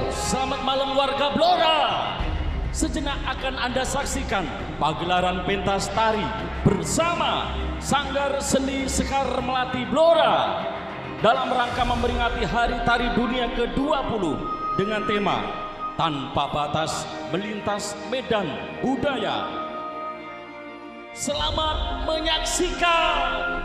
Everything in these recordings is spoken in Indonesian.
Selamat malam warga Blora. Sejenak akan Anda saksikan pagelaran pentas tari bersama Sanggar Seni Sekar Melati Blora dalam rangka memperingati Hari Tari Dunia ke-20 dengan tema Tanpa Batas Melintas Medan Budaya. Selamat menyaksikan.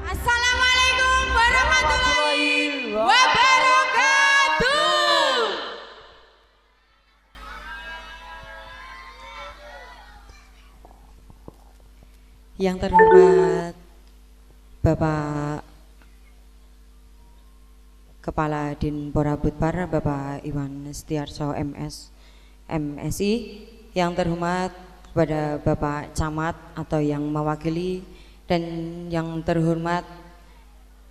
Assalamualaikum warahmatullahi wabarakatuh. Yang terhormat Bapak Kepala Dinpora Budpar Bapak Iwan Setiarso MS MSI, yang terhormat kepada Bapak Camat atau yang mewakili, dan yang terhormat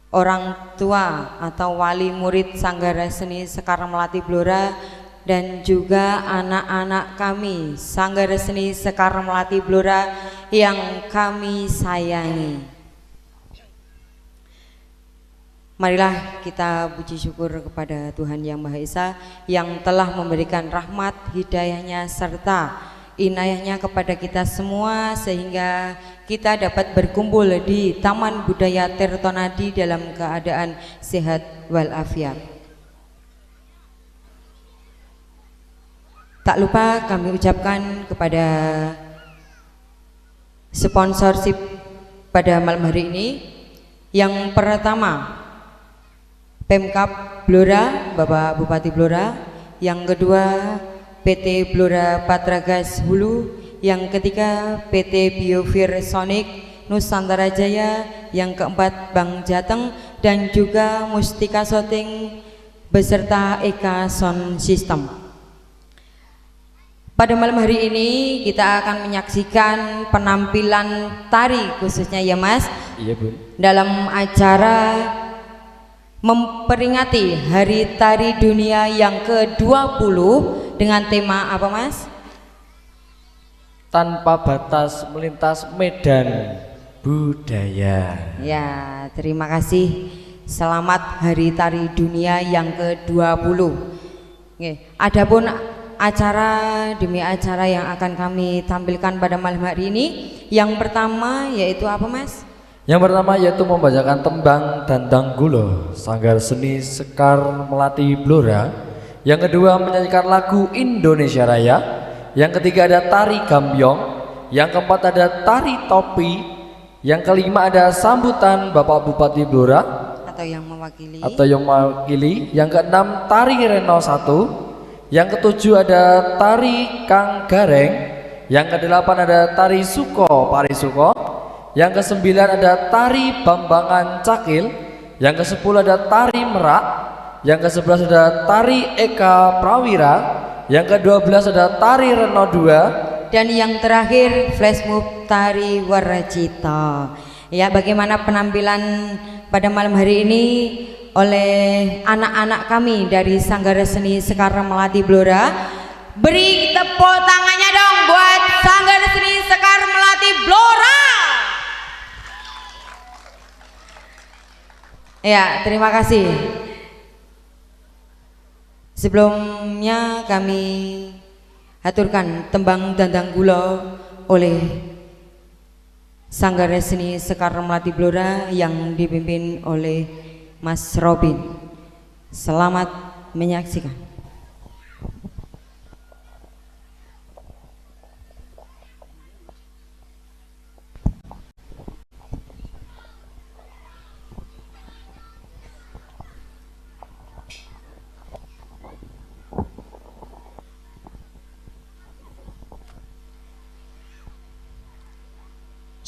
orang tua atau wali murid Sanggar Seni Sekar Melati Blora, dan juga anak-anak kami Sanggar Seni Sekar Melati Blora yang kami sayangi. Marilah kita puji syukur kepada Tuhan Yang Maha Esa yang telah memberikan rahmat, hidayahnya serta inayahnya kepada kita semua sehingga kita dapat berkumpul di Taman Budaya Tirtonadi dalam keadaan sehat walafiat. Tak lupa kami ucapkan kepada sponsorship pada malam hari ini. Yang pertama Pemkab Blora Bapak Bupati Blora, yang kedua PT Blora Patragas Hulu, yang ketiga PT Biofir Sonic Nusantara Jaya, yang keempat Bank Jateng, dan juga Mustika Shooting beserta Eka Sound System. Pada malam hari ini kita akan menyaksikan penampilan tari khususnya ya Mas. Iya Bu. Dalam acara memperingati Hari Tari Dunia yang ke-20 dengan tema apa Mas? Tanpa Batas Melintas Medan Budaya. Ya, terima kasih. Selamat Hari Tari Dunia yang ke-20. Adapun acara demi acara yang akan kami tampilkan pada malam hari ini, yang pertama yaitu apa Mas? Yang pertama yaitu membacakan tembang Dandang Gulo Sanggar Seni Sekar Melati Blora. Yang kedua menyanyikan lagu Indonesia Raya. Yang ketiga ada tari gambyong. Yang keempat ada tari topi. Yang kelima ada sambutan Bapak Bupati Blora Atau yang mewakili. Yang keenam tari Reno 1. Yang ketujuh ada tari Kang Gareng. Yang kedelapan ada tari Suko Parisuko. Yang kesembilan ada tari Bambangan Cakil. Yang kesepuluh ada tari Merak. Yang ke-11 ada tari Eka Prawira. Yang ke-12 ada tari Reno 2. Dan yang terakhir flash mob tari Waracita. Ya, bagaimana penampilan pada malam hari ini oleh anak-anak kami dari Sanggar Seni Sekar Melati Blora? Beri tepuk tangannya dong buat Sanggar Seni Sekar Melati Blora. Ya, terima kasih. Sebelumnya kami haturkan tembang Dandang Gulo oleh Sanggar Seni Sekar Melati Blora yang dipimpin oleh Mas Robin. Selamat menyaksikan.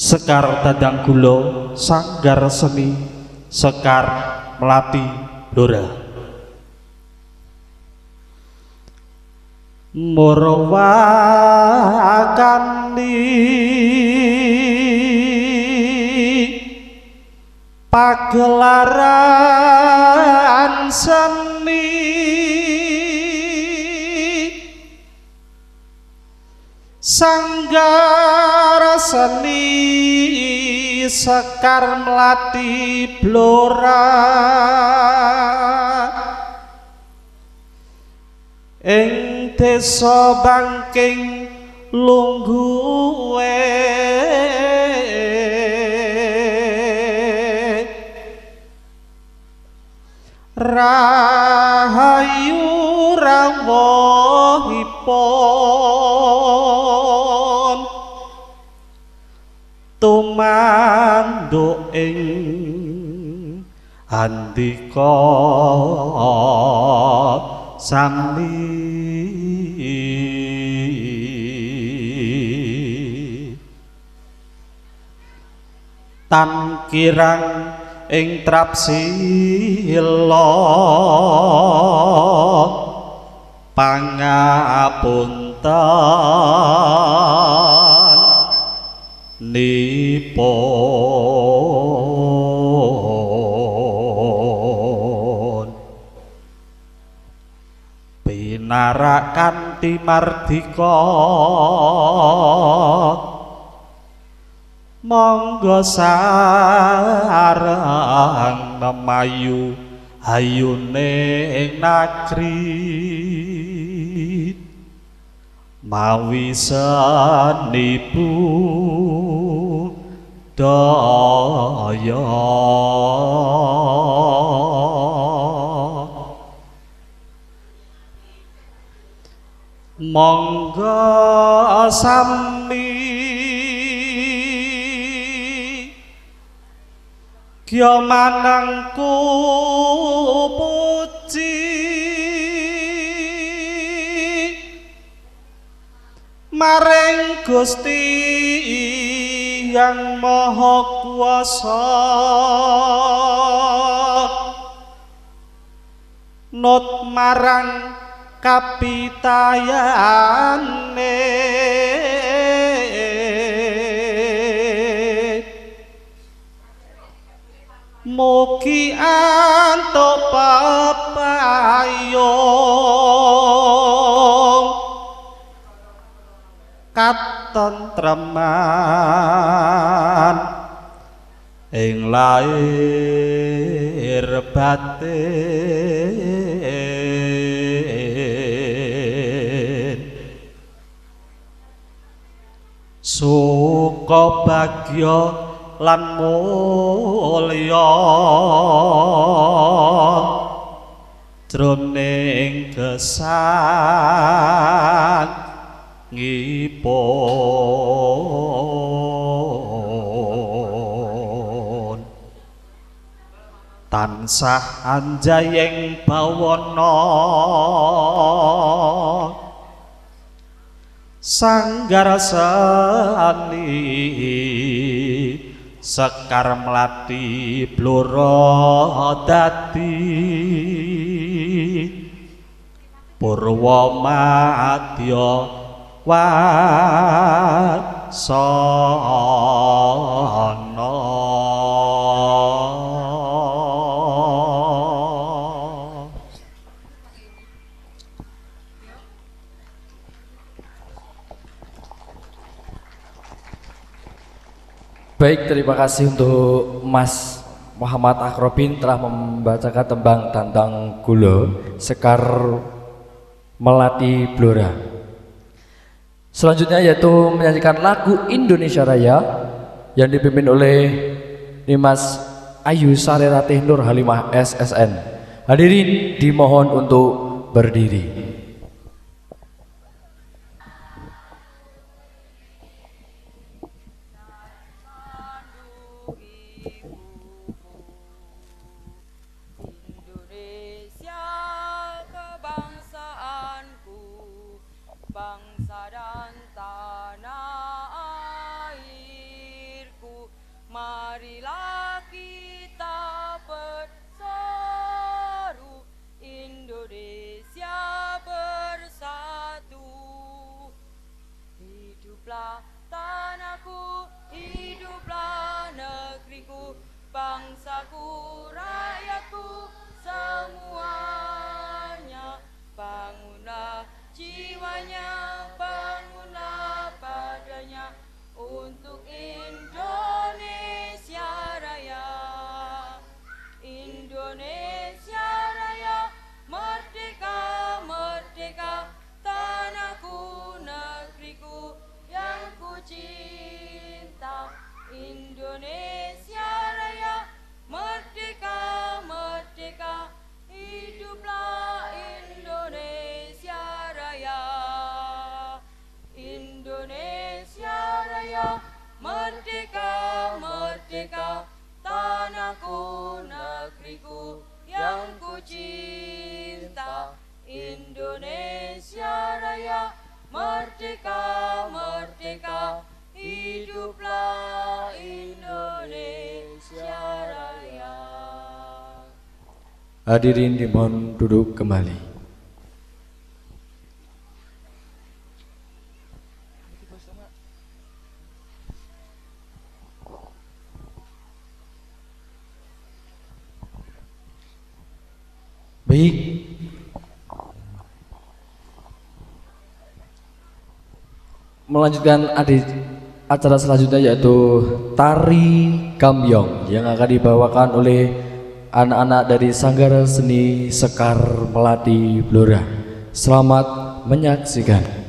Sekar Dadang Gula Sanggar Seni Sekar Melati Blora. Murwakani pagelaran seni Sanggar Seni Sekar Melati Blora ing desa Bangking Lungguwe rahayu rawuhipun tumanduk ing andika sami tan kirang ing trapsila pangapunten nipun pinarak kanthi mardika monggo sareng memayu ayune negri mawi seni budaya monggo sami kya manangku puji maring Gusti Yang Maha Kuwasa nut marang kapitayane mugi antuk pepayung katentreman ing lair batin suka bagya lan mulya jroning gesangipun tansah anjayeng bawana Sanggar Seni Sekar Melati Blora dadi Purwa Madya Wasana. Baik, terima kasih untuk Mas Muhammad Akrobin telah membacakan tembang Dandang Gula Sekar Melati Blora. Selanjutnya yaitu menyanyikan lagu Indonesia Raya yang dipimpin oleh Nimas Ayu Sareratih Nur Halimah SSN. Hadirin dimohon untuk berdiri. Bangsa dan tanah airku. tanahku, hiduplah negeriku, bangsaku, rakyatku, semuanya. Bangunlah jiwanya, bangunlah badannya untuk Indonesia Raya. Indonesia Raya, merdeka, merdeka, tanahku, negeriku yang ku cinta. Indonesia Raya, merdeka, merdeka, hiduplah Indonesia Raya. Indonesia Raya, merdeka, merdeka, tanahku, negeriku yang ku cinta. Indonesia Raya, merdeka, merdeka, hiduplah Indonesia Raya. Hadirin dimohon duduk kembali. Baik. Melanjutkan acara selanjutnya yaitu tari gambyong yang akan dibawakan oleh anak-anak dari Sanggar Seni Sekar Melati Blora. Selamat menyaksikan.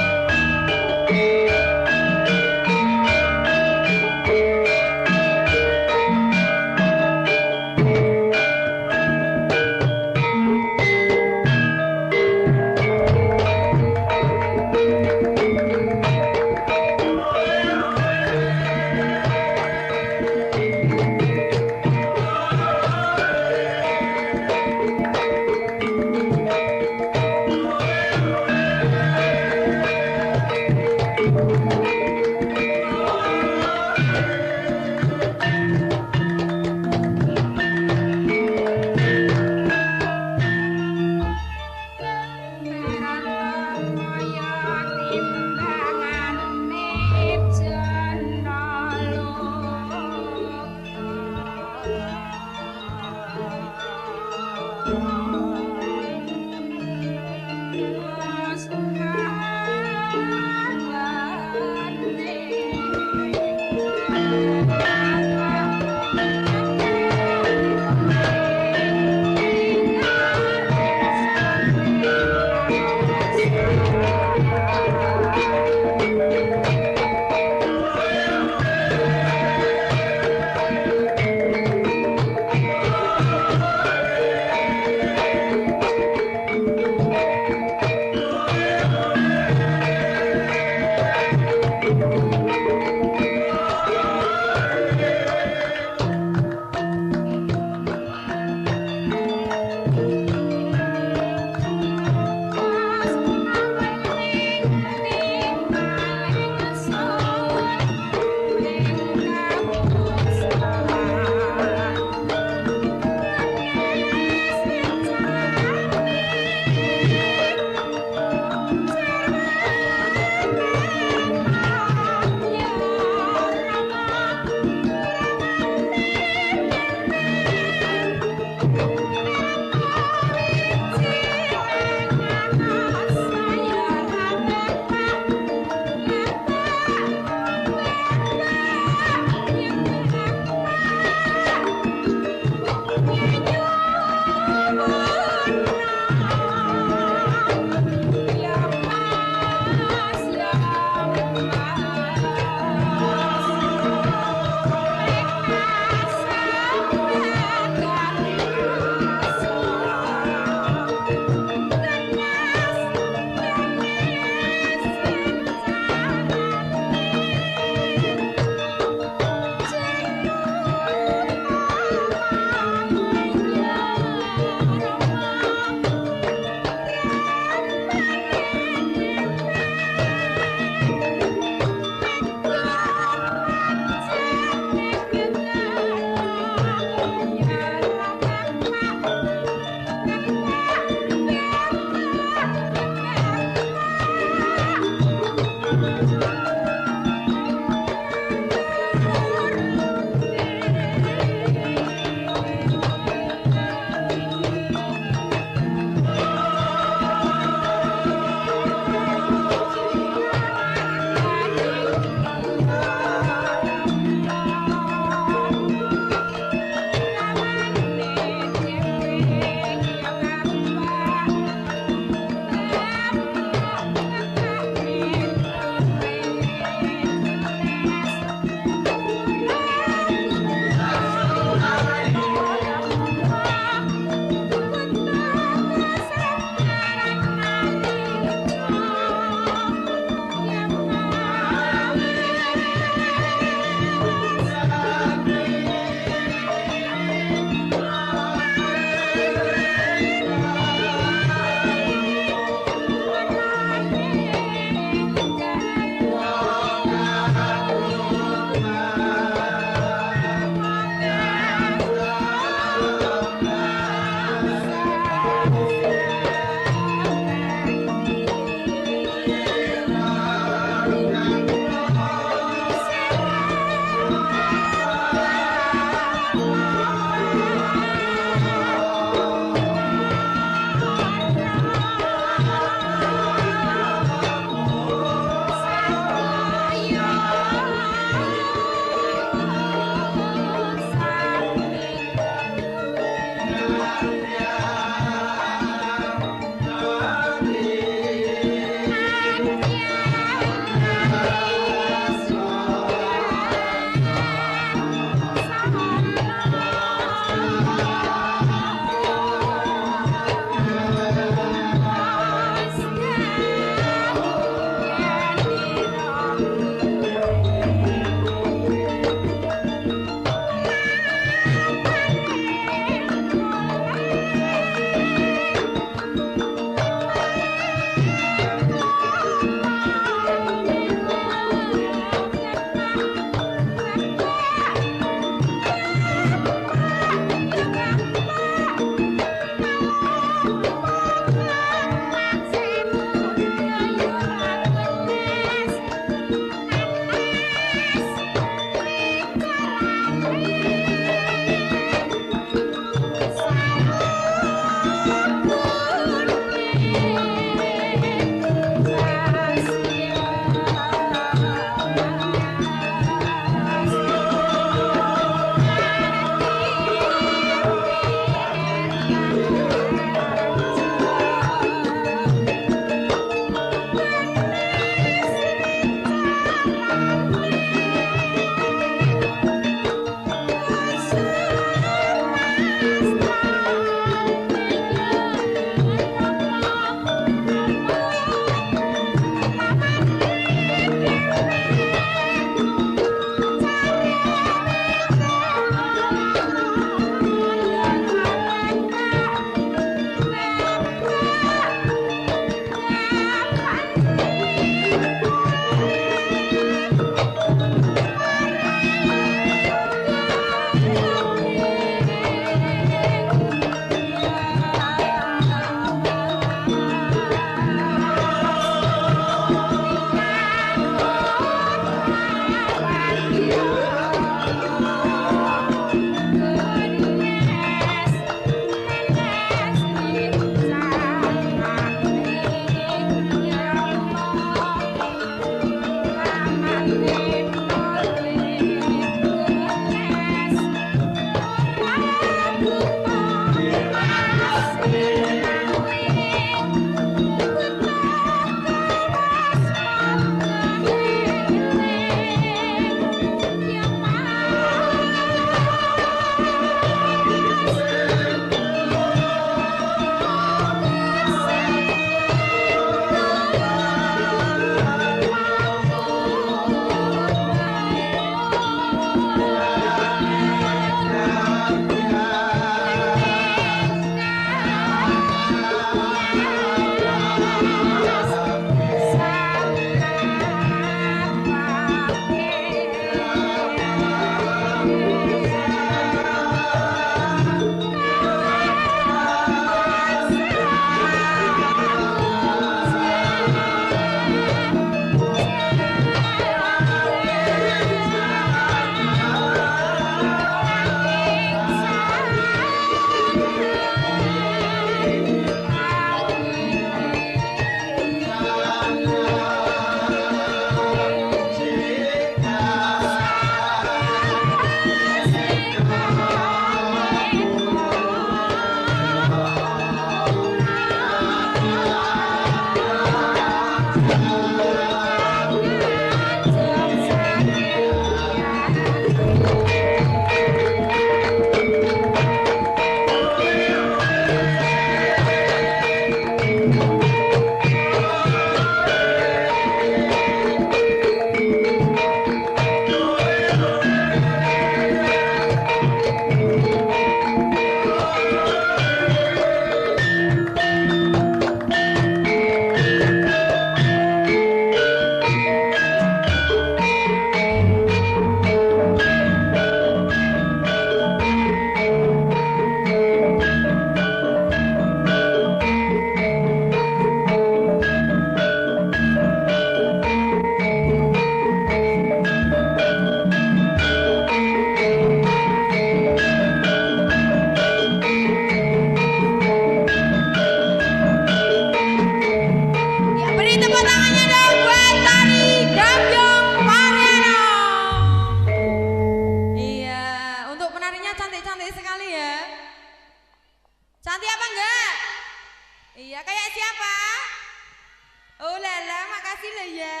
kasih loh ya.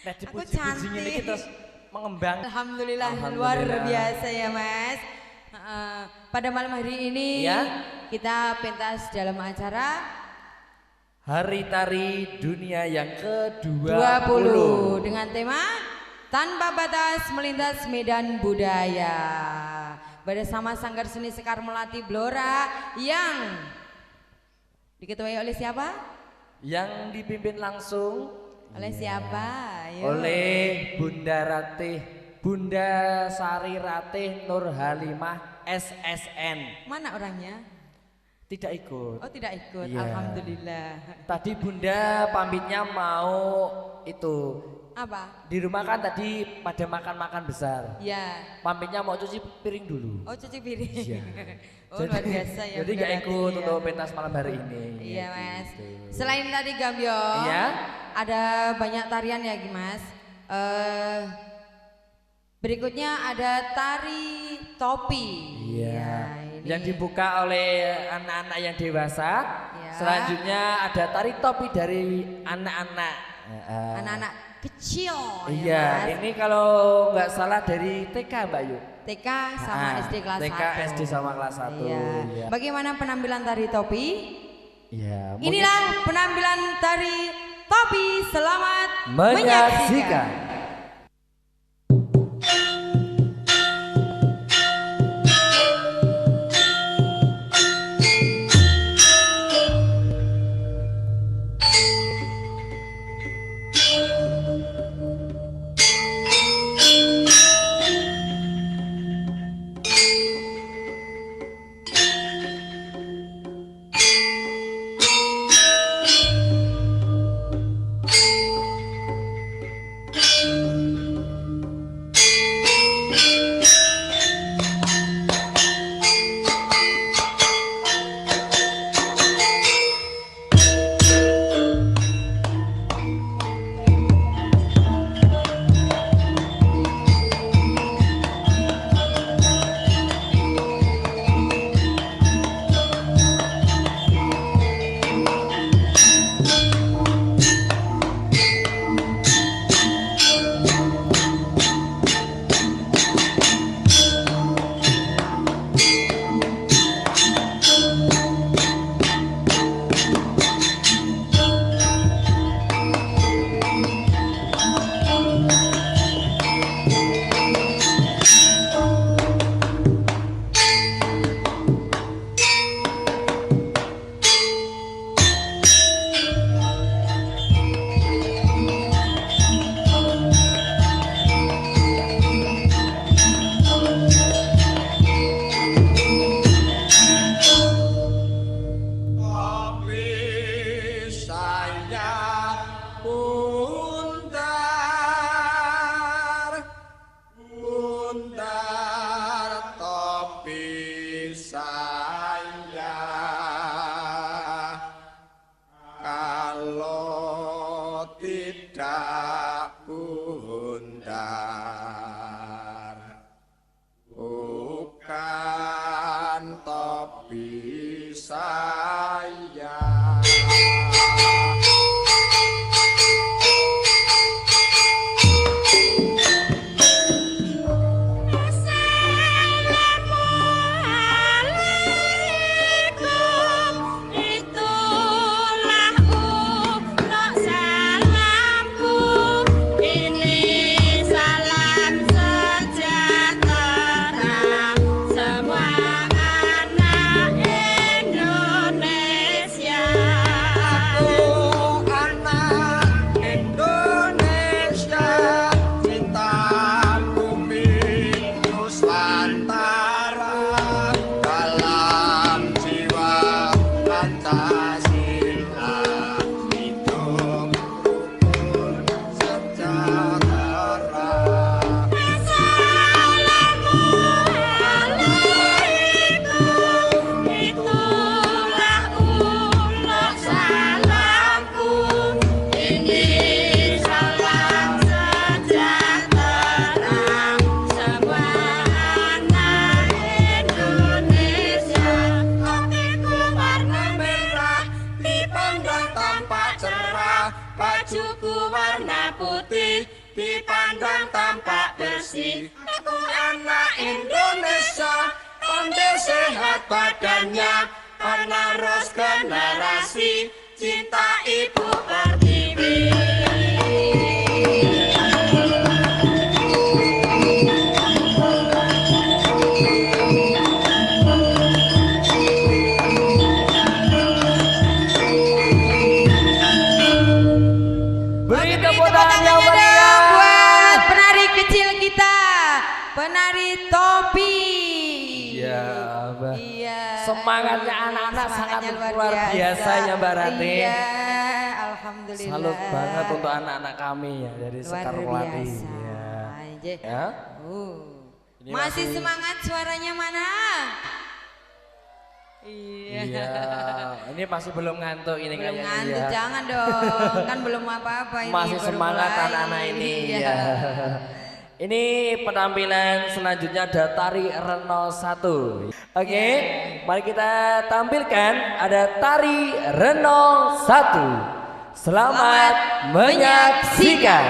Nah, Aku dipuji-puji ini cantik. kita mengembang. Alhamdulillah, Alhamdulillah. luar biasa ya Mas. Pada malam hari ini Ya. kita pentas dalam acara Hari Tari Dunia yang ke-20 20 dengan tema Tanpa Batas Melintas Medan Budaya bersama Sanggar Seni Sekar Melati Blora yang diketuai oleh siapa? yang dipimpin langsung Oleh siapa? Ayo. oleh Bunda Sari Ratih Nur Halimah SSN. Mana orangnya? Tidak ikut. Oh tidak ikut, Iya. alhamdulillah. Tadi Bunda pamitnya mau itu. Apa? Di rumah kan tadi pada makan-makan besar. Ya. Pamitnya mau cuci piring dulu. Oh cuci piring. Iya. Oh luar biasa ya. Jadi Bunda gak Rati, ikut ya. untuk pentas malam hari ini. Iya Mas. Gitu. Selain tadi Gambyong, Iya. ada banyak tarian ya Mas. Berikutnya ada tari topi. Iya. Ya, ini. Yang dibuka oleh anak-anak yang dewasa. Iya. Selanjutnya ada tari topi dari anak-anak. Anak-anak kecil. Iya, ya, Mas. ini kalau nggak salah dari TK Mbak Yu. TK sama SD kelas 1. TK, SD sama kelas 1. Iya. Iya. Bagaimana penampilan tari topi? Iya. Inilah penampilan tari topi. Selamat menyaksikan. bajuku warna putih, dipandang tampak bersih. Aku anak Indonesia, pandai sehat badannya, penerus generasi cinta ibu pertiwi. Beri tepuk tangan yang meriah buat penari kecil kita, penari topi. Iya, Mbak. Iya. Semangatnya anak-anak sangat Semangatnya luar biasa ya Mbak Rati. Iya, alhamdulillah. Salut banget untuk anak-anak kami ya dari Luar Sekar Melati. biasa. Ya. Aja. Ya. Ini Masih masih- semangat, suaranya mana? Iya. Iya, ini masih belum ngantuk ini Belum kayaknya. ngantuk, ya. jangan dong. Kan belum apa-apa ini. Masih baru semangat mulai. anak-anak ini. Iya. Ya. Ini penampilan selanjutnya ada tari Reno 1. Oke, mari kita tampilkan ada tari Reno 1. Selamat menyaksikan.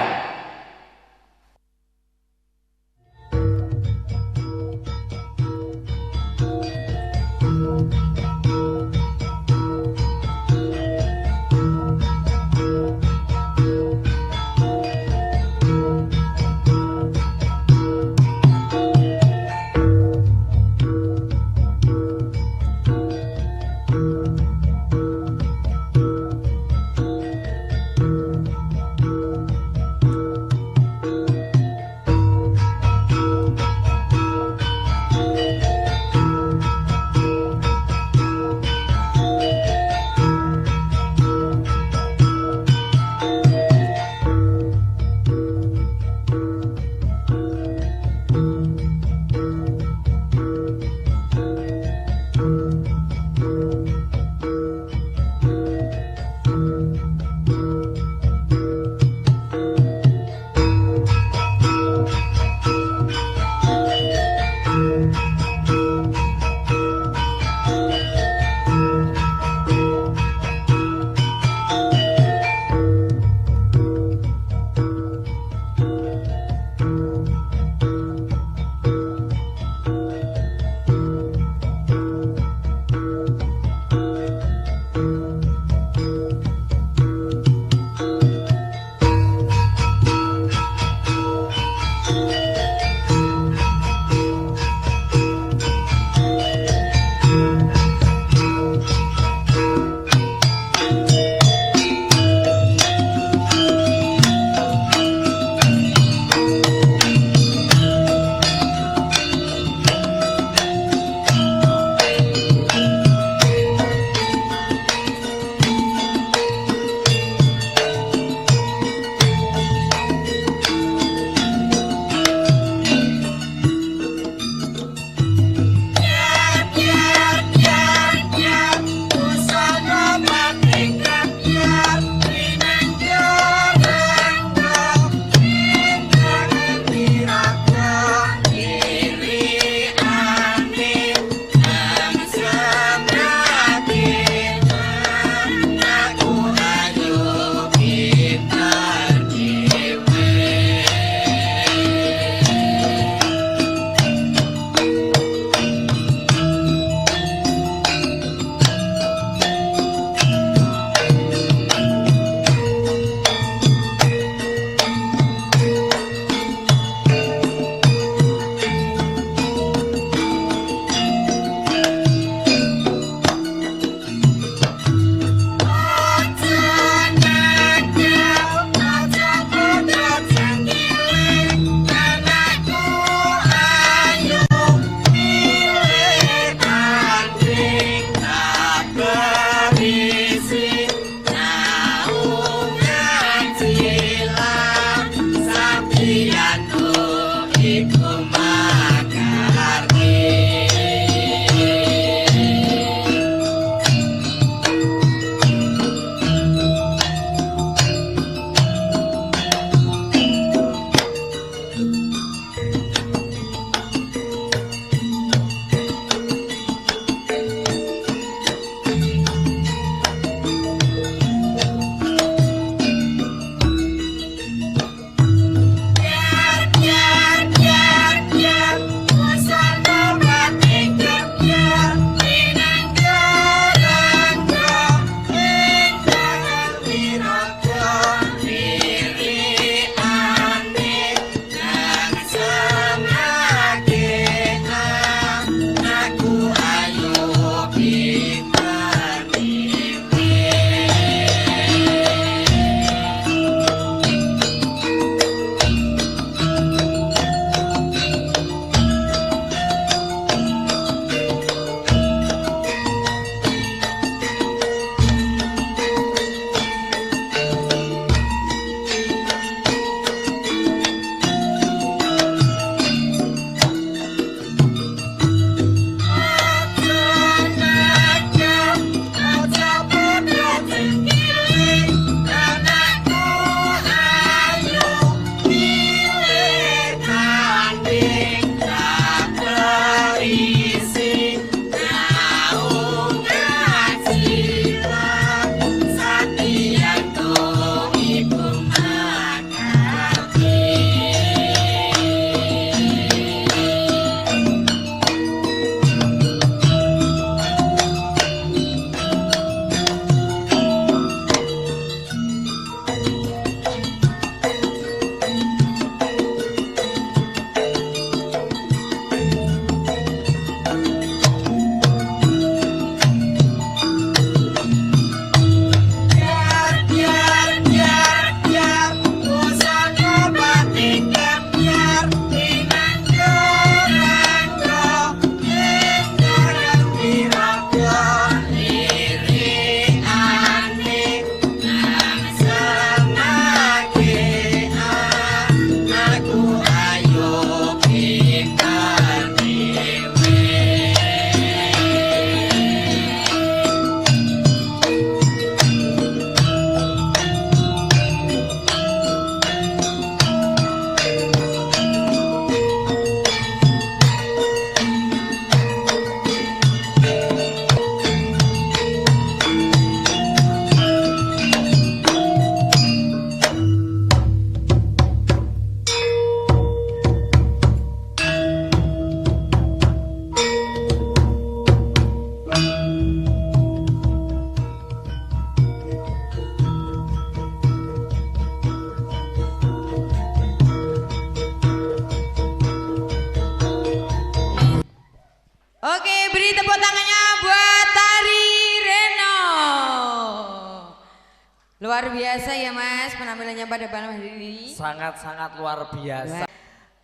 Luar biasa ya Mas penampilannya pada malam hari ini. Sangat-sangat luar biasa.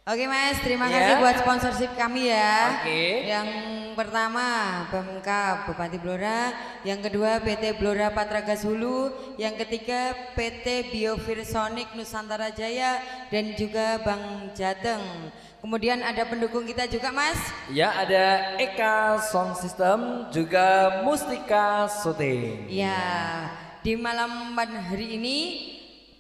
Oke Mas, terima Ya. kasih buat sponsorship kami ya. Oke. Yang pertama Pemkab Bupati Blora, yang kedua PT Blora Patragas Hulu, yang ketiga PT Biovirsonic Nusantara Jaya dan juga Bank Jateng. Kemudian ada pendukung kita juga Mas. Ya, ada Eka Sound System, juga Mustika Shooting. Ya, di malam hari ini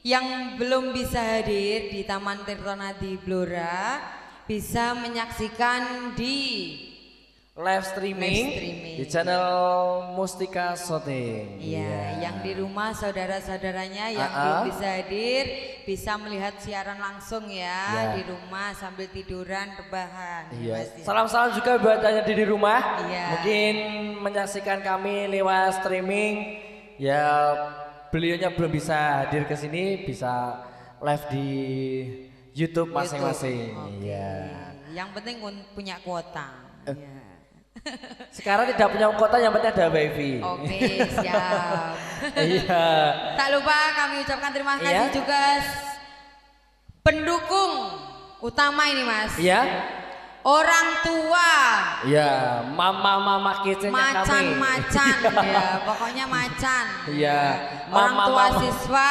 yang belum bisa hadir di Taman Tirtonadi Blora bisa menyaksikan di Live streaming di channel Mustika Shooting. Iya, yang di rumah saudara-saudaranya yang belum bisa hadir bisa melihat siaran langsung ya, di rumah sambil tiduran rebahan. Iya. Mas, ya. Salam-salam juga buat yang di rumah. Iya. Mungkin menyaksikan kami lewat streaming. Ya, beliaunya belum bisa hadir ke sini, bisa live di YouTube masing-masing. Oke. Iya. Yang penting punya kuota. Iya. Sekarang tidak punya kota, yang penting ada wifi. Oke, siap. Iya. Tak lupa kami ucapkan terima kasih Iya. juga pendukung utama ini Mas. Iya. Orang tua. Iya, mama-mama kecilnya kami. Macan-macan ya, pokoknya macan. Iya. Orang tua Mama-mama. siswa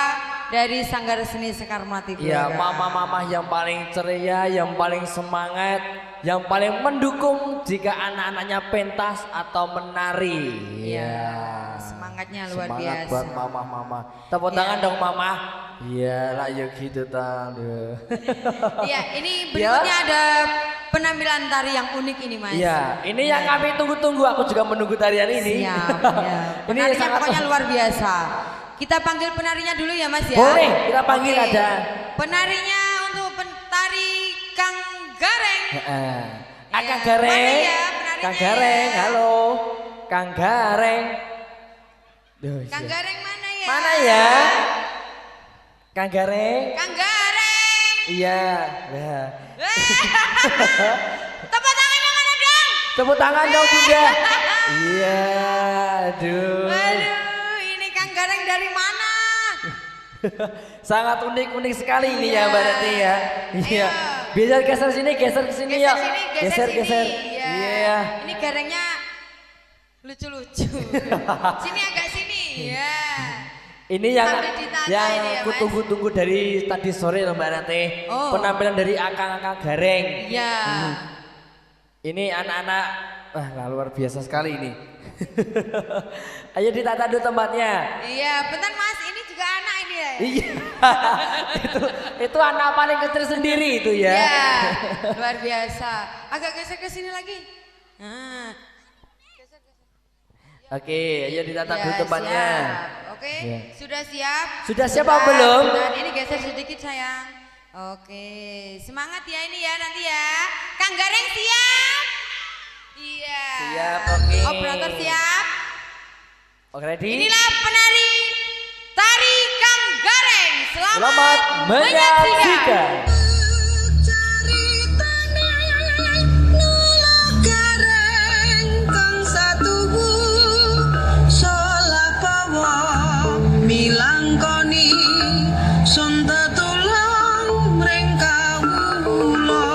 dari Sanggar Seni Sekar Melati Blora. Iya, mama-mama yang paling ceria, yang paling semangat, yang paling mendukung jika anak-anaknya pentas atau menari. Iya, semangatnya luar Semangat biasa. buat mama-mama. Tepuk Iya. tangan dong mama. Iya lah, yuk gitu tanda. Iya, ini berikutnya ada penampilan tari yang unik ini Mas. Iya, ini yang kami tunggu-tunggu. Aku juga menunggu tarian ini. Siap, ya. Ini Penarinya sangat- pokoknya luar biasa. Kita panggil penarinya dulu ya Mas ya. Boleh, kita panggil Oke. ada. Penarinya untuk tari Kang Gareng. Kang Iya, Gareng. mana ya penarinya Kang Gareng, ya? halo. Kang Gareng. Duh, Kang iya. Gareng mana ya? Mana ya? Kang Gareng. Kang Gareng. Iya. Ya. Tepuk tangannya mana dong? Tepuk tangan dong Bunda. Iya, aduh. Aduh, ini Kang Gareng dari mana? Sangat unik sekali ini ya Iya. Mbak Rati ya. Iya. Ayo. Bisa geser sini, geser ke sini ya. Geser sini, geser sini. Iya. Iya. Ini garengnya lucu-lucu. Sini agak sini. Iya. Ini yang Sambil ditata yang ini ya, aku Mas. tunggu-tunggu dari tadi sore loh Mbak Rati. Oh. Penampilan dari akang-akang Gareng. Iya. Ini anak-anak, luar biasa sekali ini. Ayo ditata dulu tempatnya. Iya, bentar Mas, ini juga anak ini ya. Iya. itu anak paling kecil sendiri itu ya. Iya, luar biasa. Agak geser ke sini lagi. Nah. Oke, ayo ditata Ya, dulu tempatnya. siap. Oke, Iya. sudah siap? Sudah siap apa belum? Bentar, ini geser sedikit sayang. Oke, semangat ya ini ya nanti ya. Kang Gareng siap? Iya. Siap, oke. Operator siap? Oke, ready? Inilah penari tari Kang Gareng. Selamat menyaksikan. Milangkoni sonta tulang mrengkawula.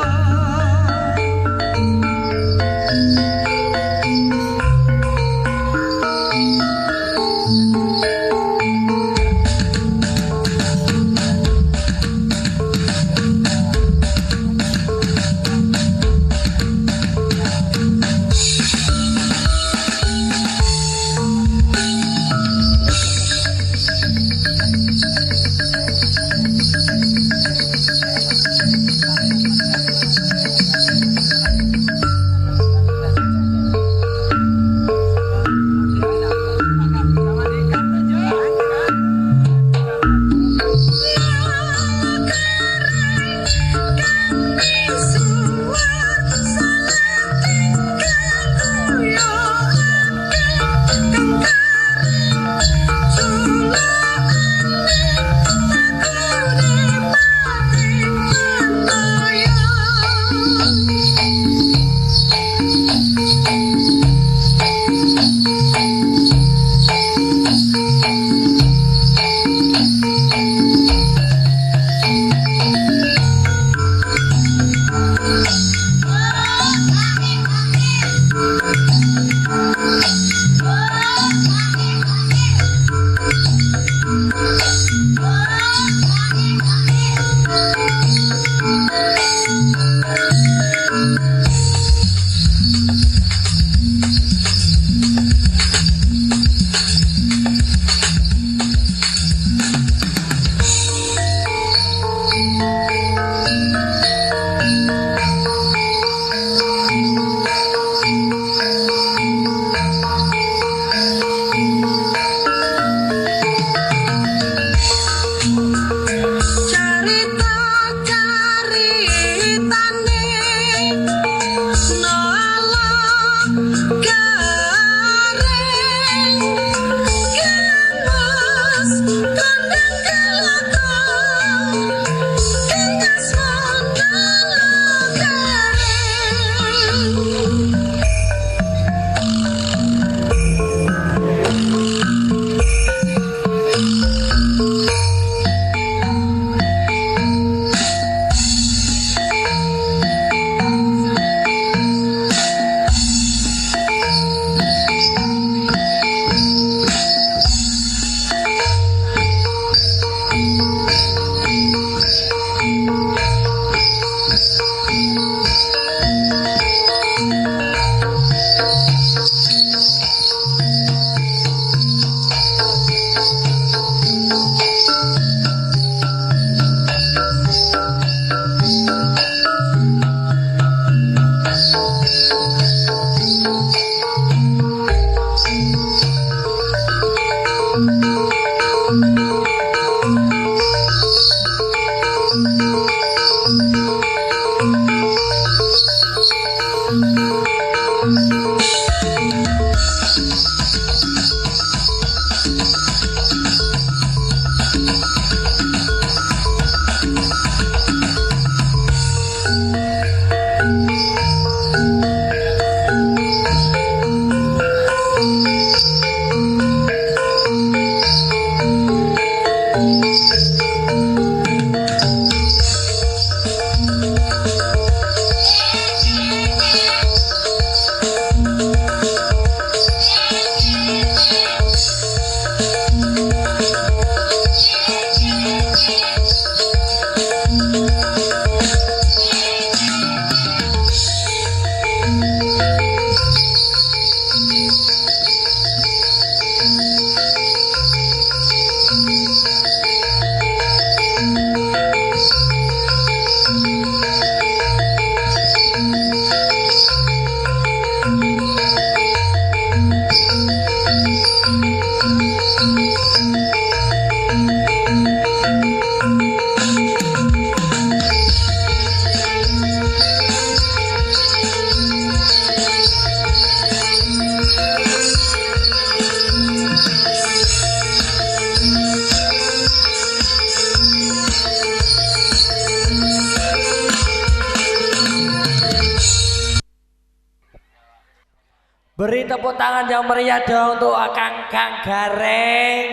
Beri tepuk tangan yang meriah dong untuk Kang Gareng.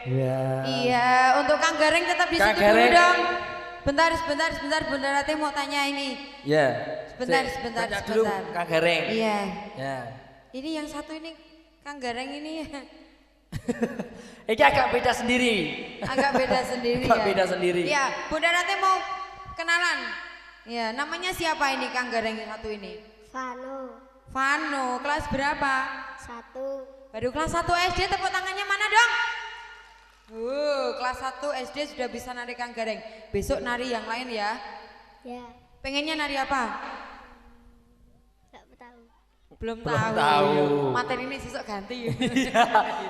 Ya. Iya, untuk Kang Gareng tetap di Kang situ dulu Gareng. dong. Sebentar, Bunda Rati mau tanya ini. Ya. Sebentar. Tanya dulu Kang Gareng. Iya. Ya. Ini yang satu ini Kang Gareng ini Ini agak beda sendiri. agak beda sendiri Agak ya. beda sendiri. Iya, Bunda Rati mau kenalan. Iya, namanya siapa ini Kang Gareng yang satu ini? Vano, kelas berapa? 1. Baru kelas 1 SD, tepuk tangannya mana dong? Kelas 1 SD sudah bisa nari Kang Gareng. Besok nari yang lain ya. Ya, Pengennya nari apa? nggak tahu. Belum Belum tahu. tahu. Materi ini besok ganti.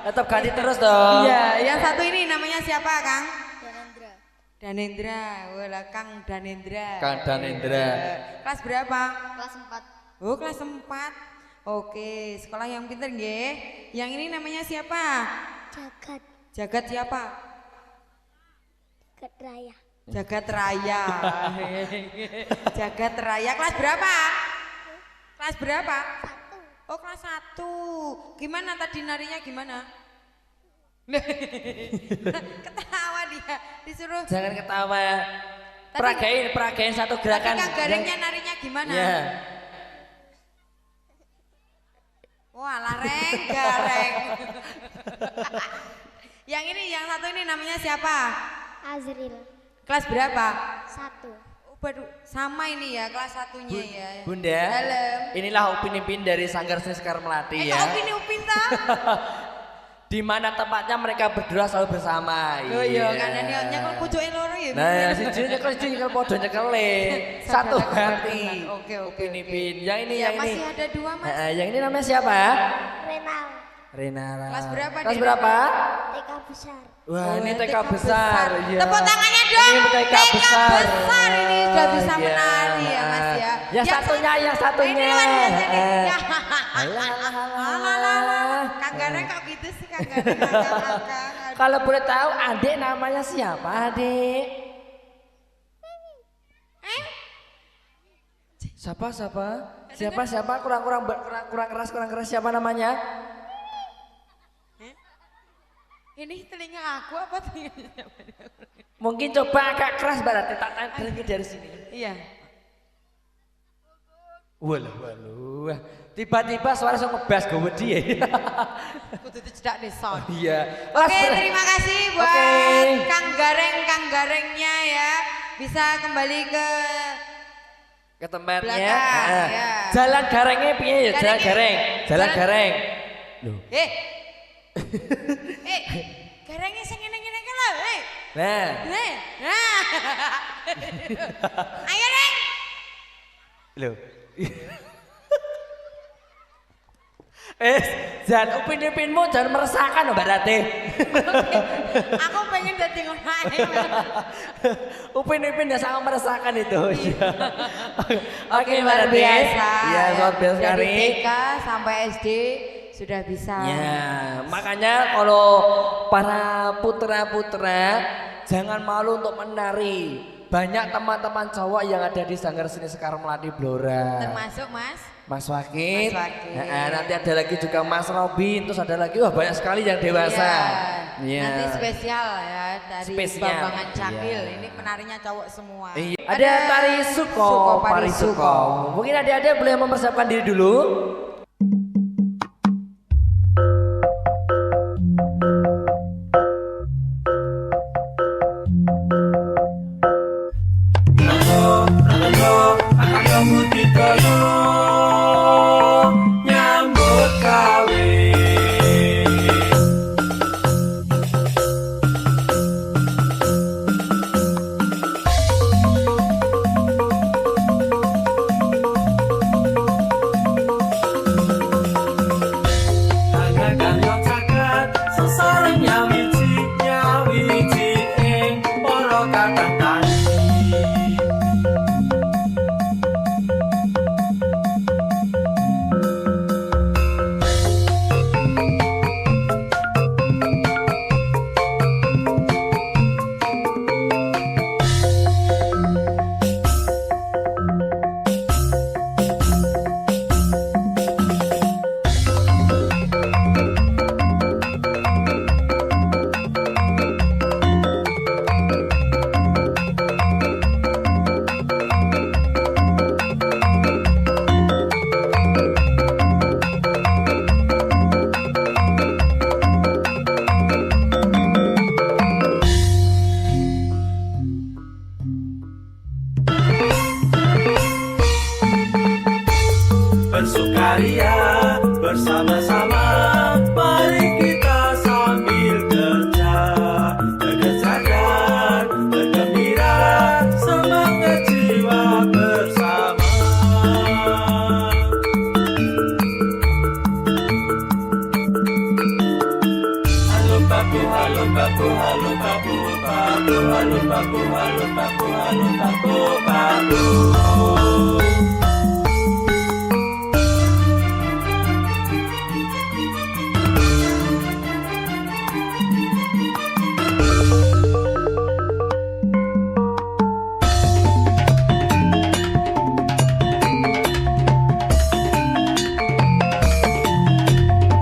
Tetap ganti terus dong. Iya, yang satu ini namanya siapa Kang? Danendra. Danendra, wala Kang Danendra. Kang Danendra. Kelas berapa? Kelas 4. Oh, kelas 4. Oke, sekolah yang pintar nggih. Yang ini namanya siapa? Jagat. Jagat siapa? Jagat Raya. Jagat Raya. Jagat Raya kelas berapa? Kelas berapa? 1. Oh, kelas 1. Gimana tadi narinya gimana? Ketawa dia, disuruh. Jangan ketawa. Tadi- Peragain satu Tadi gerakan. Kang Garengnya narinya gimana? Ya. Wah, lareng, gareng. Yang ini, yang satu ini namanya siapa? Azril. Kelas berapa? 1. Oh, baru sama ini ya, kelas satunya ya. Bunda, Dalam. inilah Upin Ipin dari Sanggar Seni Sekar Melati ya. Kok ini Upin ta? Di mana tempatnya mereka berdua selalu bersama. Oh iya, karena niatnya kok pucuke loro ya. Nah, si Jun nyekel podo nyekele. Satu hati. Oke. Upin Ipin. Yang ini, Ya, yang ini. masih ada 2 Mas. Yang ini namanya siapa? Renal. Renara. Kelas berapa, Kelas Dek? berapa? TK besar. Wah, Oh, ini TK TK besar. Ya. Tepuk tangannya dong. Ini TK besar. besar ini sudah bisa Iya. menari ya Mas ya. Yang satunya. Ini lagi ya. Alah, Alah. Kang Gareng kok gitu sih Kang Gareng. Akang. Kalau boleh tahu adik namanya siapa, adik? Siapa? Kurang keras siapa namanya? Ini telinga aku apa telinga siapa? Mungkin coba agak keras berarti tak dengar dari sini. Iya. Walah. Tiba-tiba suara saya ngebas gue dia. Kudu dicedak nih sound. Iya. Oke, terima kasih buat Oke. Kang Garengnya ya. Bisa kembali Ke tempatnya. belakang. Ya. Jalan garengnya piye ya? Jalan gareng. Jalan gareng. Loh. Eh, garengnya sing ngene-ngene kan lho. Nah. Nah. Ayo, Reng. Loh. Jangan upin-upinmu jangan meresahkan Mbak Rati. Aku pengen dadi ngono ae. Upin-upin yang sangat meresahkan itu. Oke, luar Rati. biasa. Iya, luar biasa Dari sekali. TK sampai SD sudah bisa. Ya, makanya kalau para putra-putra jangan malu untuk menari. Banyak teman-teman cowok yang ada di Sanggar Seni Sekar Melati Blora. Termasuk Mas Wakit. Mas Wakit. Nanti ada lagi juga Mas Robin, terus ada lagi banyak sekali yang dewasa. Iya. Nanti spesial ya dari Spesial. Bambangan Cakil. Iya. Ini penarinya cowok semua. Iya. Ada tari suko, parisuko. Mungkin adik-adik boleh mempersiapkan diri dulu. Nyambut kawin. Agak yang cakat, seseorang yang wiji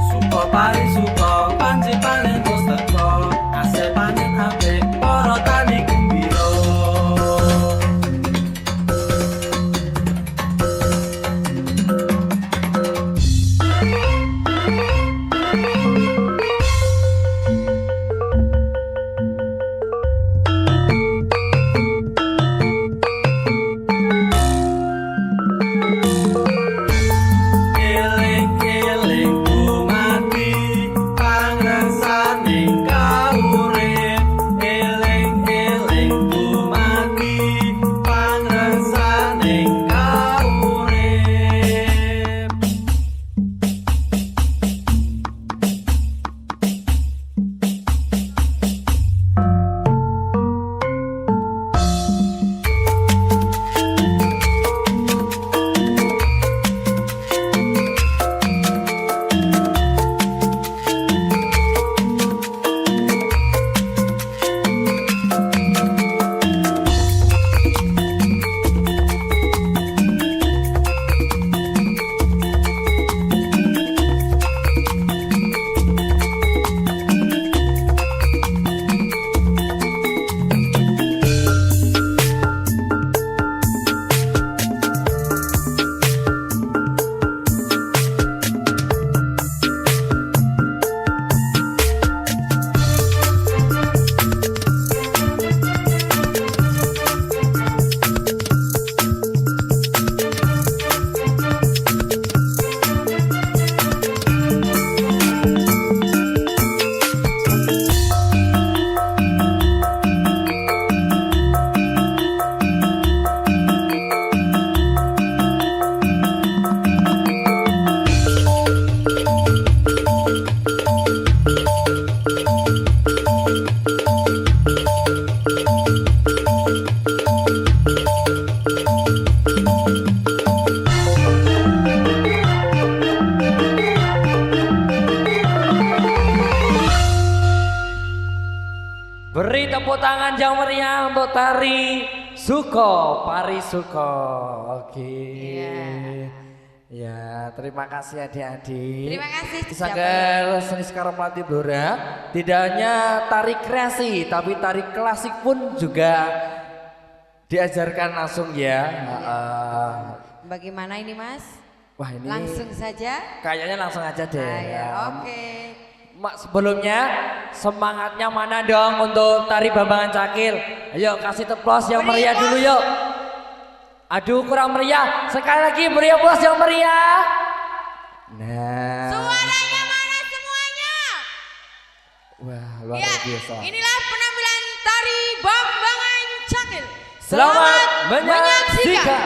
Suko pari suko panci panen bos teko hasil panen apik para tani gembira. Eling-eling dumadi pangrasane kaurip. Eling-eling dumadi pangrasane kaurip. Beri tepuk tangan yang meriah untuk tari Suko Pari Suko. Oke. Ya, terima kasih adik-adik. Terima kasih. Sanggar Seni Sekar Melati Blora tidak hanya tari kreasi, tapi tari klasik pun juga diajarkan langsung ya. Bagaimana ini Mas? Wah ini Langsung saja? kayaknya langsung aja deh. Ya, oke. Mak, sebelumnya semangatnya mana dong untuk tari Bambangan Cakil? Ayo kasih teplos yang meriah dulu yuk. Aduh kurang meriah. Sekali lagi beri aplaus yang meriah. Nah. Suaranya mana semuanya? Wah luar Ya, biasa. inilah penampilan tari Bambangan Cakil. Selamat menyaksikan.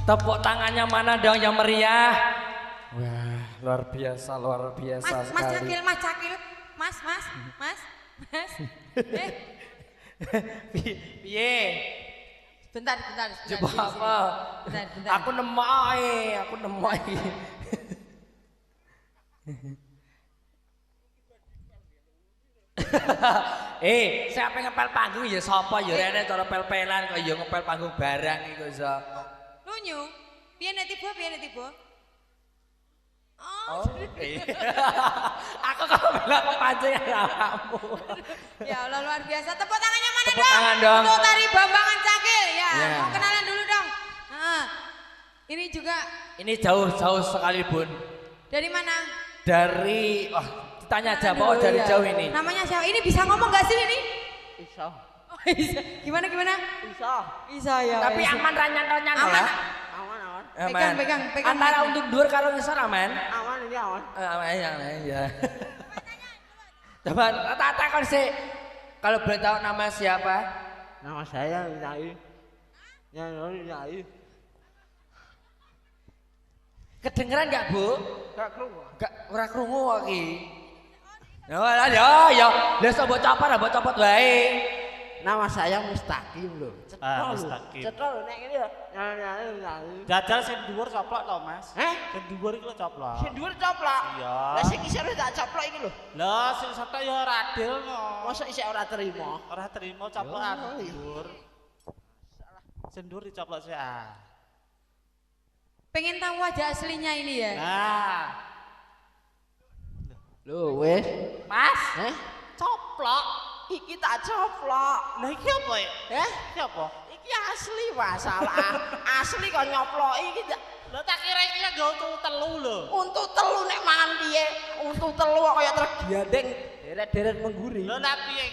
Tepuk tangannya mana dong yang meriah? Wah, luar biasa Mas sekali. Cakil, Mas Cakil. Mas. Piye? Bentar. Coba apa? Bentar. Aku nemoi. Siapa ngepel panggung ya sapa ya rene cara pel-pelan kok ya ngepel panggung barang iku iso. Lunyu. Piye nek tiba? Oh, iya. Aku kok bilang kepancing awakmu. Ya Allah luar biasa. Tepuk tangannya mana Tepuk dong? tangan dong. Untuk tari Bambangan Cakil. Ya, Ya. mau kenalan dulu dong. Ini juga Ini jauh sekali Bun. dari mana? Dari ditanya aja bahwa dari Iya. jauh ini. Namanya siapa? Ini bisa ngomong gak sih ini? Bisa. Oh, bisa. Gimana? Bisa ya. Tapi ya. aman ranyan-ranyan Aman. lah. Aman. Pegang. Antara untuk dur karo ngisor aman. Aman ini aman. Aman ya. Coba takon sih. Kalau boleh tahu nama siapa? Nama saya Nyai. Nyai. Kedengeran enggak, Bu? Gak krungu. Enggak ora krungu iki. Ya, lah sok mbok copot wae. Nama saya Mustaqim loh. Mustaqim. Cetol lho nek ngene ya. Nyai. Jajal sing dhuwur coplok to, Mas. Sing dhuwur iki lho coplok. Sing dhuwur coplok. Iya. Lah sing isore tak coplok iki lho. Lah sing setok ya ora adil no. Mosok isih ora terima. Ora terima coplokan dhuwur. Sing dhuwur dicoplok sih Pengen tahu wajah aslinya ini ya? Nah, Lho wis. Mas, Coplok. Iki tak coplok. lah iki apa ya? Iki apa? Iki asli masalah. Asli kok nyoploki iki Lah tak kira iki nggo untu telu lho. untu telu nek mangan piye? Untu telu kok kaya tergiandeng deret-deret mengguri. Lho nak piye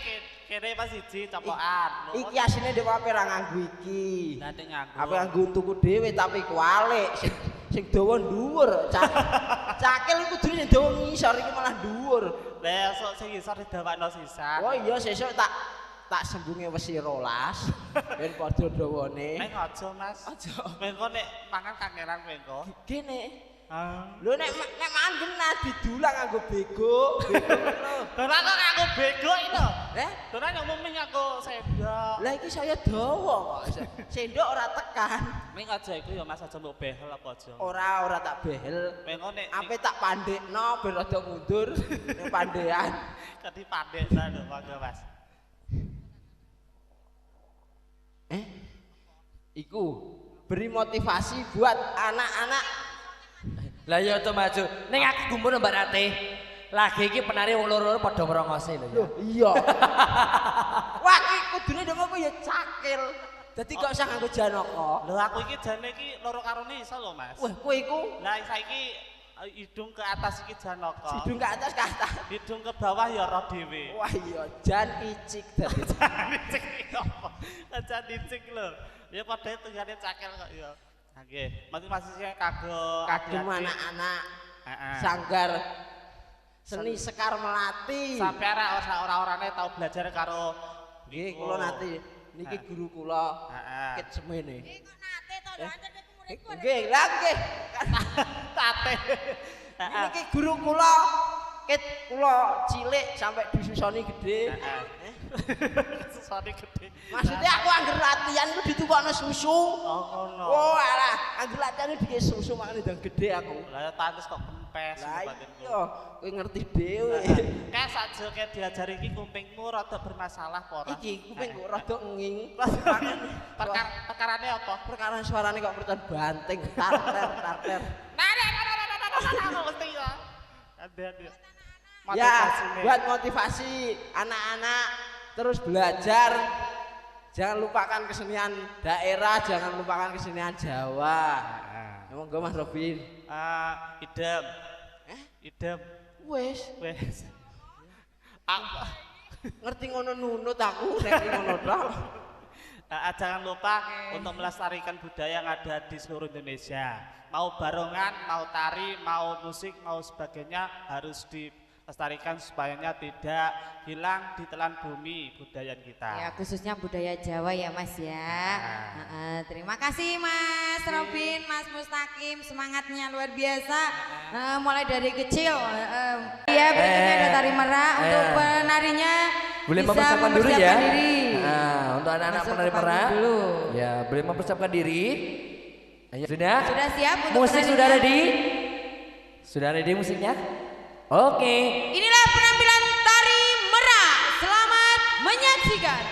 kene pas siji coplokan. Iki asine dhek ape ra nganggo iki. Nanti nganggo. Apa nganggo untuku dhewe tapi kualik sing dawa dhuwur. Cakil iku kudune sing dawa ngisor iki malah dhuwur. Lah sok sing isor didawakno sisan. Oh iya sesuk tak sembunge wesi 12 ben padha dawane. Nek aja Mas. Aja. Mengko nek mangan kangeran mengko. Kene. Ah. Lho nek mangan genah didulang nganggo bego. Ora kok nganggo bego iki lho. Eh? Ora ngomong nganggo sendok. Lah iki saya dawa kok. Sendok ora tekan. Ming aja iku ya Mas aja mbok behel apa aja. Ora tak behel. Mengko nek Ape tak pandekno ben rada mundur ning pandean. kedi pandek ta lho monggo Mas. Iku beri motivasi buat anak-anak. Lah ya to maju. Ning aku gumun Mbak Rate. Lagi iki penari wong loro padha merongose lho ya. Loh iya. Wah iki kudune ndek apa ya cakil. Dadi kok usah nganggo janaka. Lho aku iki jane iki loro karone iso lho Mas. Wah kowe iku Lah saiki hidung ke atas iki janaka. hidung ke atas ke atas. Hidung ke bawah ya ora dhewe. Wah iya jan icik dadi. Dicik apa? Jan dicik lho. Ya padha tunggane cakel kok ya. Nggih, motivasinya kagem Kagem anak-anak Heeh. sanggar seni Sekar Melati. Sampai ora-orane tau belajar karo Nggih kula nate niki guru kula Heeh. Kit semene. Kok nate to lho anjen iku muridku. Nggih, lah nggih. Tate. Niki guru kula ket kula cilik sampai disusoni gede. Susane gede. Maksudnya aku angger latihan ku ditukokno susu. Oh ngono. Oh alah, angger latihan dikek susu makane ndang gede aku. Lah pantes kok kempes Lah batinku. iya, kowe ngerti dhewe. Kayak sakjane diajari iki kupingmu rada bermasalah apa ora? Iki kuping kok rada nging. Perkarane apa? Perkara suarane kok percon banting, tarter. Nah, mesti ya. Ada. Ya, buat motivasi anak-anak terus belajar. Jangan lupakan kesenian daerah, jangan lupakan kesenian Jawa. Monggo Mas Robin. Idem. Idem. Wes, Apa? ngerti ngono nunut aku nek ngono tok. Jangan lupa untuk melestarikan budaya yang ada di seluruh Indonesia. Mau barongan, mau tari, mau musik, mau sebagainya harus dilestarikan supaya tidak hilang di telan bumi budaya kita. Ya khususnya budaya Jawa ya Mas ya. Terima kasih Mas Robin, Mas Mustaqim, semangatnya luar biasa. Mulai dari kecil. Ya berikutnya ada tari merak untuk penarinya. Boleh bisa mempersiapkan dulu ya. diri. Nah, untuk anak-anak Masuk penari ke panggung merak. dulu. Ya, boleh mempersiapkan diri. Ayo, sudah? Sudah siap untuk Musik penarinya? sudah ready? Sudah ready musiknya? Oke. Inilah penampilan tari merak. Selamat menyaksikan.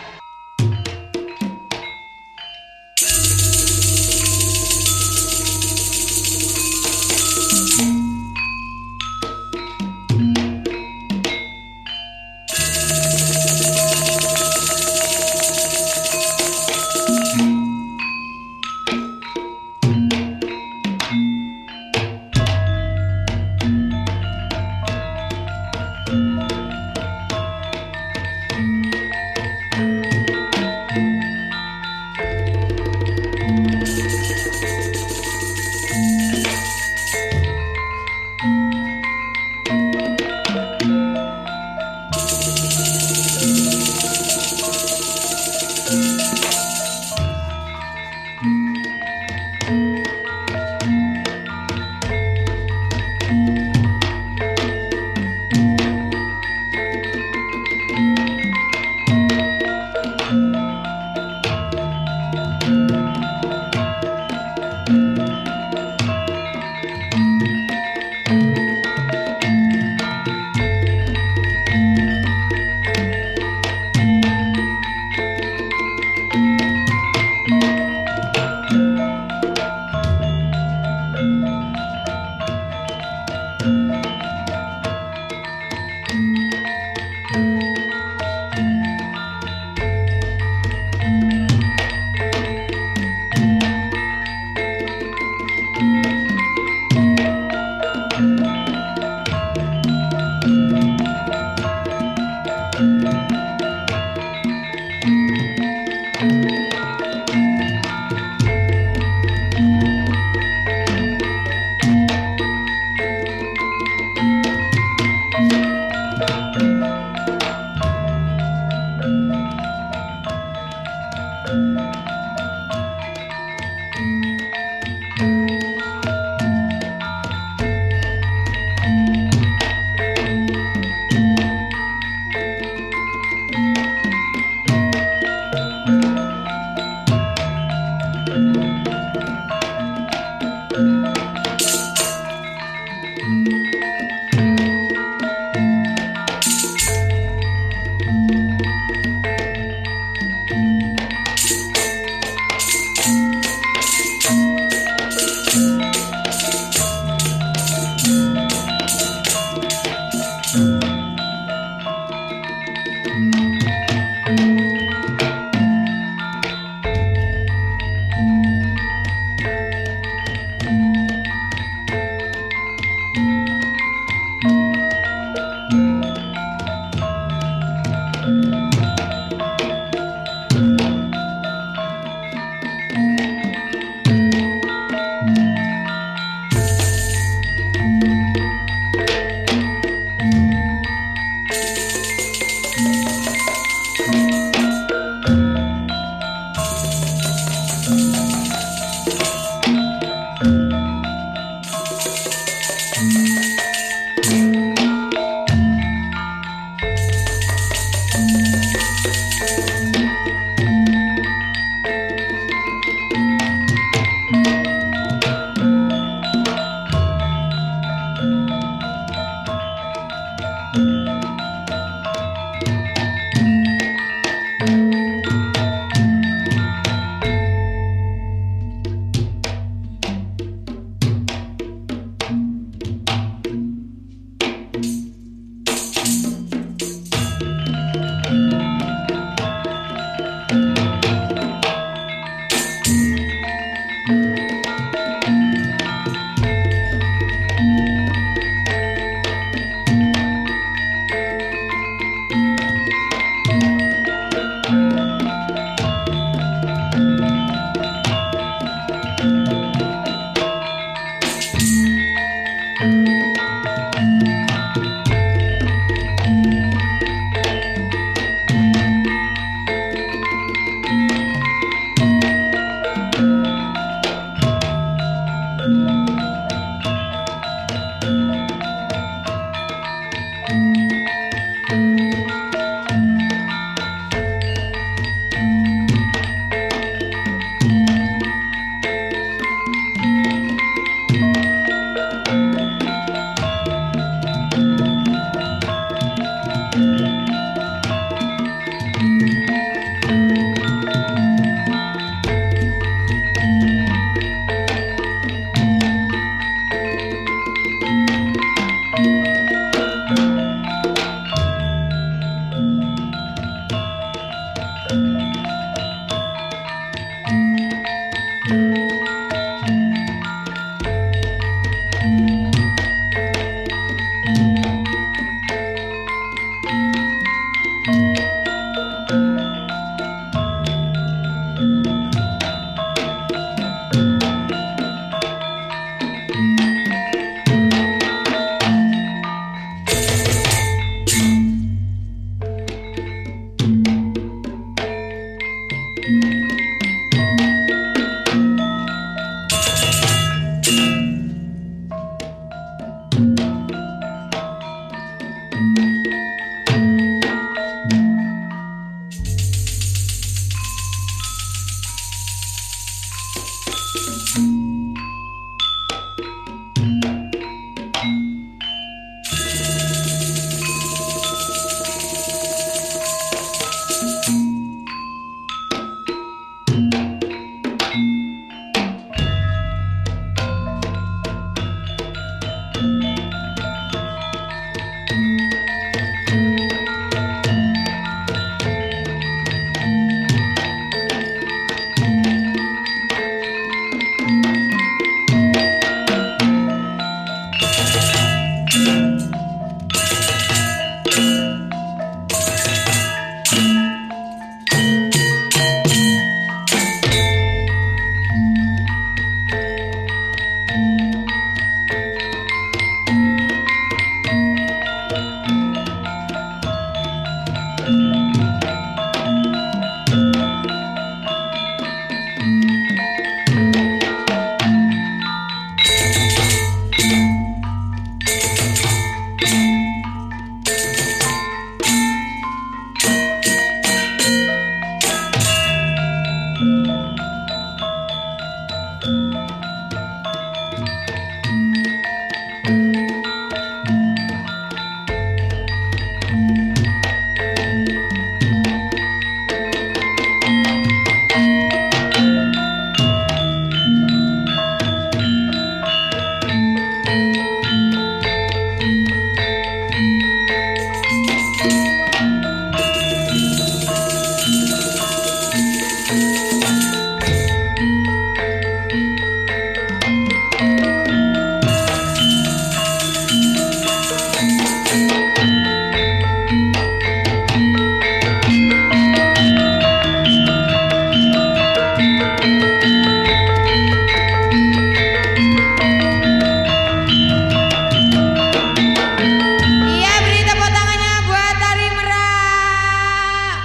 Iya, beri tepuk tangannya buat Tari Merak.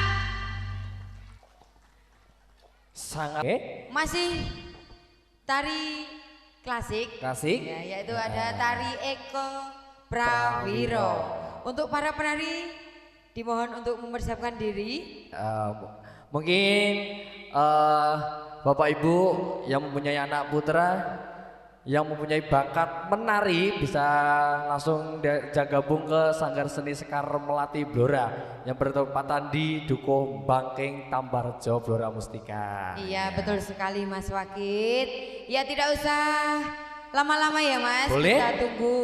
Sangat Masih tari klasik. klasik. Ya, yaitu ada tari Eko Prawiro. Untuk para penari dimohon untuk mempersiapkan diri. Mungkin Bapak Ibu yang mempunyai anak putra yang mempunyai bakat menari bisa langsung gabung ke Sanggar Seni Sekar Melati Blora yang bertempatan di Dukuh Bangking Tambarjo Blora Mustika. Iya, betul sekali Mas Wakit. Ya, tidak usah lama-lama ya Mas. Boleh. Kita tunggu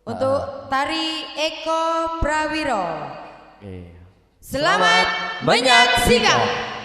untuk tari Eko Prawiro. Oke. Selamat menyaksikan.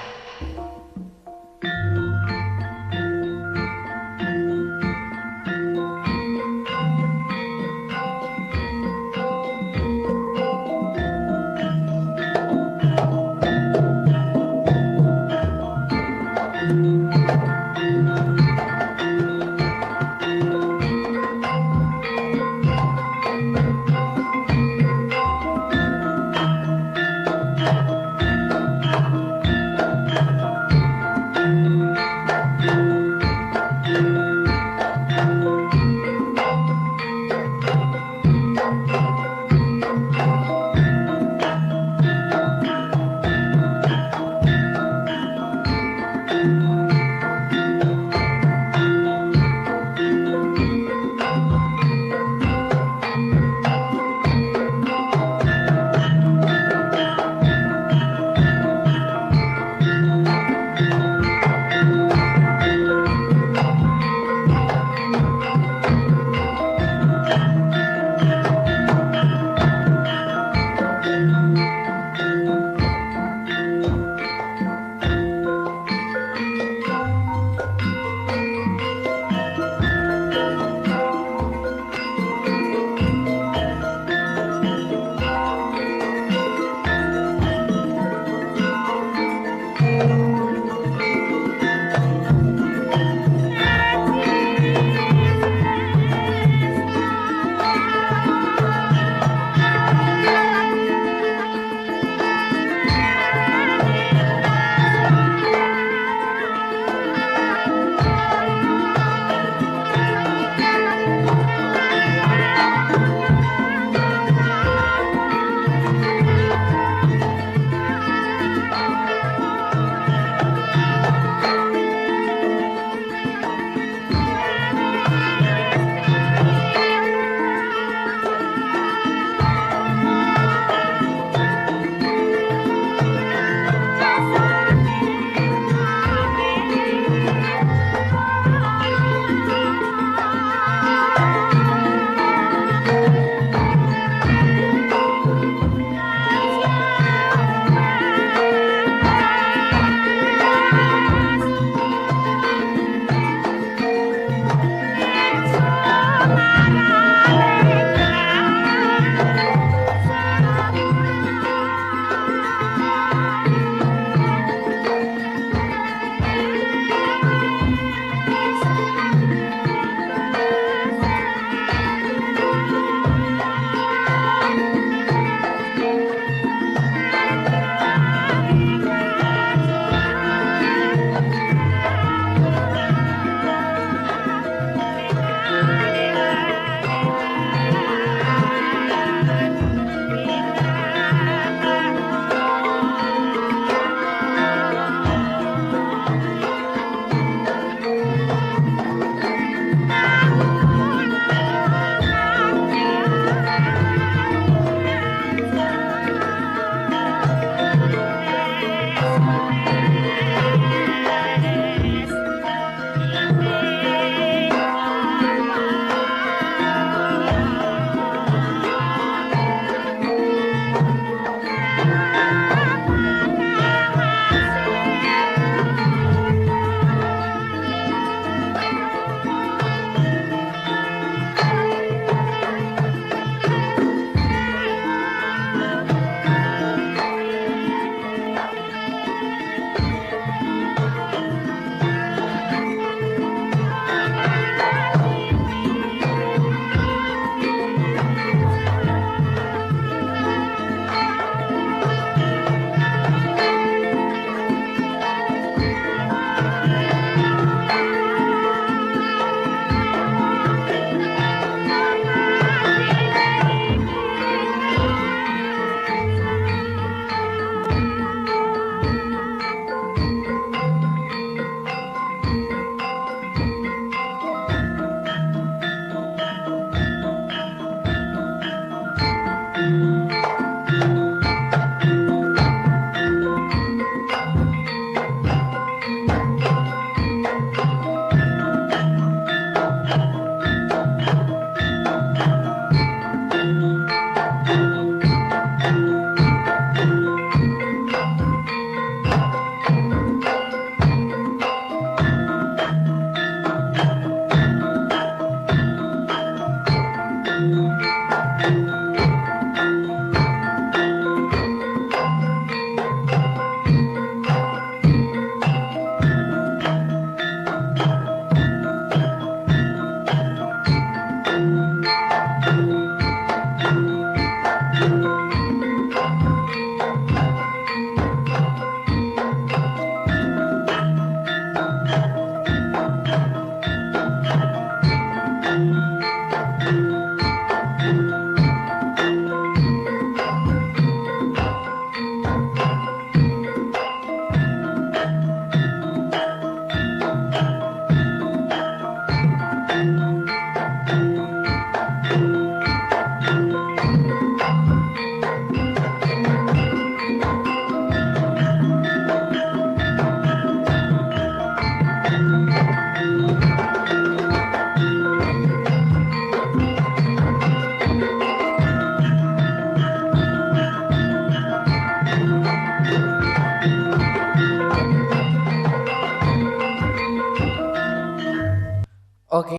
Oke.